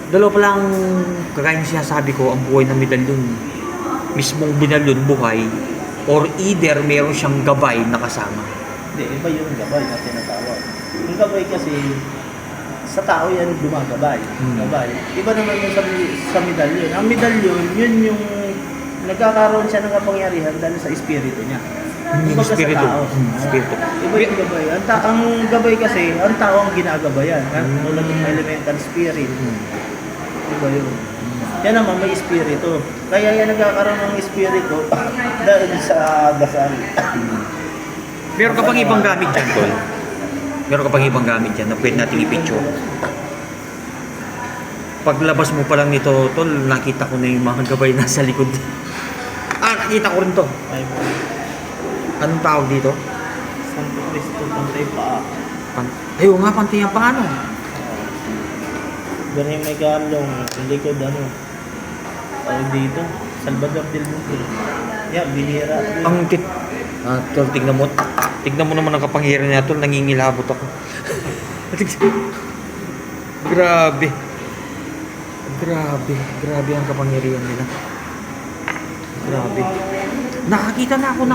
Dalawa pa lang kagaya ng sinasabi ko, ang buhay ng medalyon. Mismong medalyon buhay or either meron siyang gabay na kasama. Hindi, iba yung gabay na tinatawag. Yung gabay kasi, sa tao yan gumagabay. Gabay. Iba naman yung sa medalyon. Ang medalyon, yun yung nagkakaroon siya ng kapangyarihan dahil sa espiritu niya. Yung espiritu. Sa tao. Espiritu. Iba yung gabay. Ang gabay kasi, ang tao ang ginagabayan. Tulad ng elemental spirit. Iba yun. Yan naman may espiritu. Kaya yan nagkakaroon ng espiritu dahil sa dasal. Meron ka pang ibang gamit dyan, Tol? Meron ka pang ibang gamit dyan na pwede nating i-picture? Paglabas mo pa lang nito, Tol, nakita ko na yung mga gabay nasa likod. Nakita ko rin to. Anong tawag dito? Santo Cristo, pantay paa. Ayaw nga, pantay ang paano? Doon yung may galong, yung likod tawag dito, Salvador del Mundo. Yeah, binira. Ang Tol, tignan mo. Tignan mo naman ang kapangyarihan niya, Tol, nangingilabot ako. Grabe. Grabe ang kapangyarihan nila. Grabe. Nakakita na ako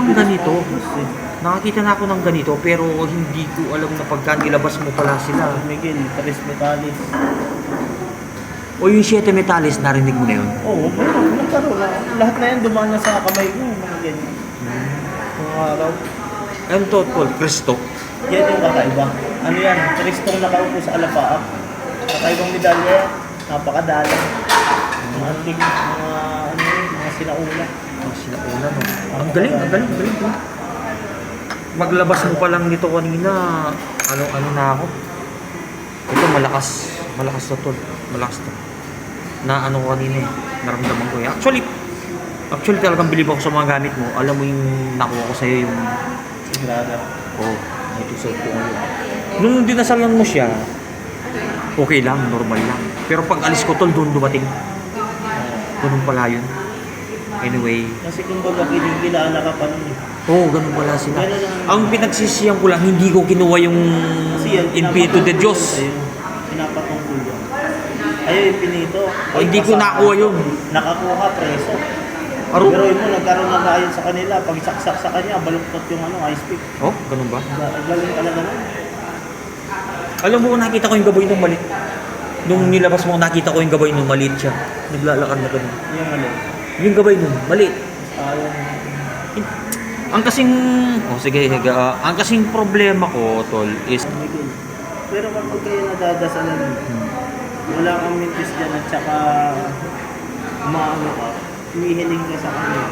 ng ganito, pero hindi ko alam na pagka nilabas mo pala sila. Miguel, Tres Metales. O yung 7 metales, narinig mo na yun? Oo, nagkaroon na. Lahat na yan dumaan na sa kamay ko, mga ganyan. Mga araw. Ano to, Tol? Kristo? Yan yung kakaiba. Ano yan? Kristong nakaupo sa alapaap. Kakaibang medalya. Napakadala. Mga antig, mga sinauna. Sinauna, no? Ang galing. Maglabas mo pa lang nito kanina, ano na ako. Ito, malakas to, Tol. Malakas to. Na ano ko kanina, naramdaman ko. Actually talagang bilib ako sa mga gamit mo. Alam mo yung nakuha ko sa'yo yung... Sagrada. Oo, ito sa ko ngayon. Nung dinasalan mo siya, okay lang, normal lang. Pero pag alis ko, Tol, doon dumating. Ganun pala yun. Anyway. Kasi kumbaga kilala ka pa nun. Oo, ganun pala sila. Ang pinagsisiyang ko lang, hindi ko kinuha yung Infinito de Diyos. Pinapatungkol yun. Ayaw Infinito. O, hindi ko nakuha yun. Nakakuha preso. Aro? Pero yun mo, nagkaroon na ayon sa kanila. Pag saksak sa kanya, baluktot yung ice pick. Oh, ganun ba? Galing talaga nun. Alam mo, nakita ko yung gabay nung maliit. Nung nilabas mo, nakita ko yung gabay nung maliit siya. Naglalakad na ganun. Yung Yung gabay nun, maliit. yung Ang kasing problema ko, Tol, is... Pero kapag kayo nadadasalan, wala kang mintis dyan at saka umaano ka, humihiling ka sa kanya.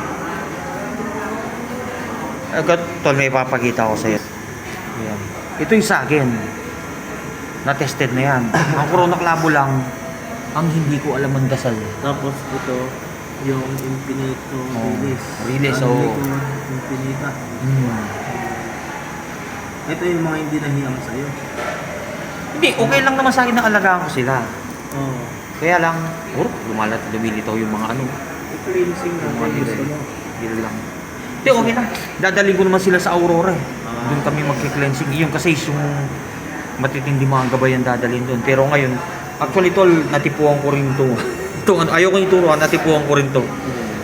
Tol, may ipapakita ko sa'yo. Ayan. Ito yung sa akin. Na-tested na yan. Ang Corona Clavo lang, ang hindi ko alam ang dasal. Tapos ito, yung Infinito release. Release, oo. Infinita. Ito yung mga hindi nahiyang sa'yo. Hindi, okay lang naman sa akin na alagaan ko sila. Oo. Kaya lang, lumilitaw yung mga ano. I-cleansing na kung gusto mo. Yun lang. Hindi, okay lang. Dadalhin ko naman sila sa Aurora eh. Doon kami magki-cleansing. Yung kasi yung matitindi mga gabayan dadalhin doon. Pero ngayon, actually, Tol, natipuan ko rin ito. Ayaw ko ituruan, natipuan ko rin to.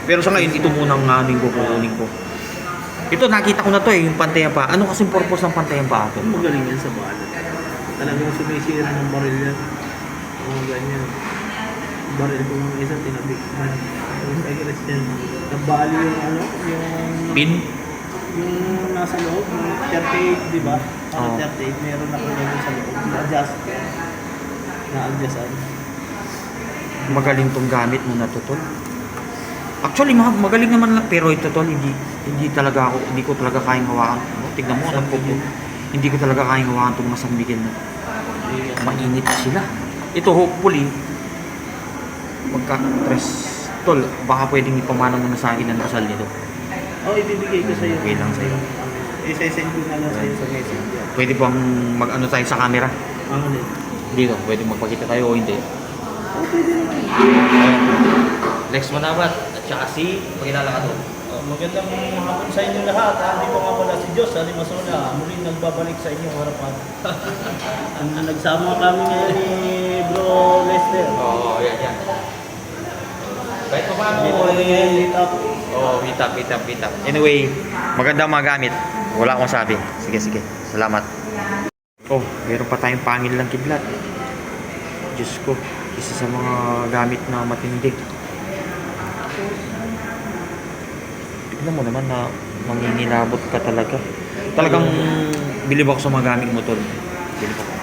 Pero sa ngayon, ito munang kukunin ko. Ito, nakita ko na to yung pantayan pa. Ano kasing purpose ng pantayan pa ito? Magaling yan sa balat. Talagang sumisira ng baril yan. Mga ganyan. Baril ko ng isa, tinabik man. Yung agres yan. Nabali yung yung... Pin? Yung nasa loob, yung 38, di ba? Parang 38, meron ako naman sa loob. Na-adjust. Na-adjustan. Magaling tong gamit mo na to, Tol. Actually, magaling naman lang. Pero ito, Tol, hindi ko talaga kayang hawakan. Tignan mo, hindi ko talaga kayang hawakan itong San Miguel na. Mainit sila. Ito, hopefully, magka-stress. Tol, baka pwedeng ipamana mo na sa akin ang dasal nito. Ibibigay ko sa'yo. Okay lang sa'yo. Isa-send ko na lang sa'yo sa messenger. Pwede bang mag-ano tayo sa camera? Ulit. Dito, pwede magpakita tayo o hindi? Pwede naman. Lex Manabat at saka si, pagkilala ka doon. Magandang hapon sa inyo lahat. Dito nga pala si Diyos, Alimasola. Muling nagbabalik sa inyong harapan. Nagsama kami ngayon ni Bro Lester. Oo, yan. Kahit pa paano, Dito kami ngayon, meet up. meet up. Anyway, magandang magamit. Wala akong sabi. Sige. Salamat. Oh, meron pa tayong pangil ng kidlat. Diyos ko, isa sa mga gamit na matindi. Tignan mo naman na mangingilabot ka talaga. Talagang bilib ako sa mga gamit mo, tol. Bilib ako.